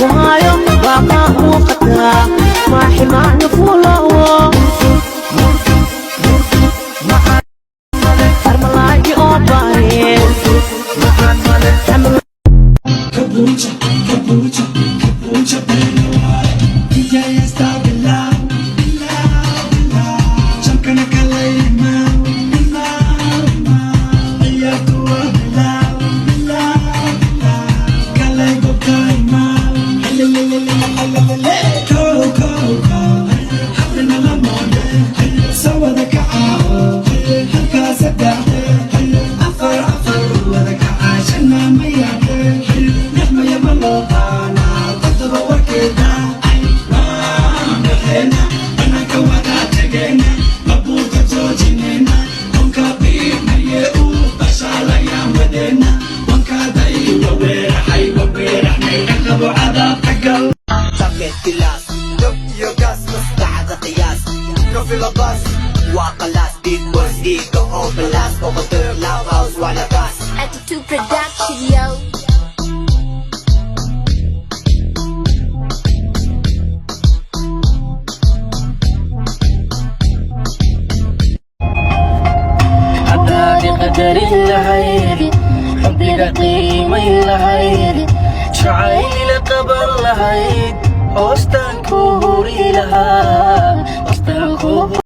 وهايو باقا وقتها ما حما نفوله أرملاي أوباري Kabucha, kabucha, kabucha, DJ está bilao, bilao, bilao. Chamkana kalay mau, bilao, bilao. Aya tua bilao, bilao, bilao. Kalay bokay mau, helelelelelelelele. Go, go, go. Habna la mode, sawada ka'ao. Halka sadaqe, afar afar wada ka'ashana mayade. Sakit kilas, yogas mustahada qiyas. Kafi labas, waqalas, big boys, ego overlast. Overturn, loud house, wala gas. Attitude Production, yo. قدر لهيدي حبي قيمة لهيدي شعيلي لقبر لهيد أستنكوري لها أستنكوري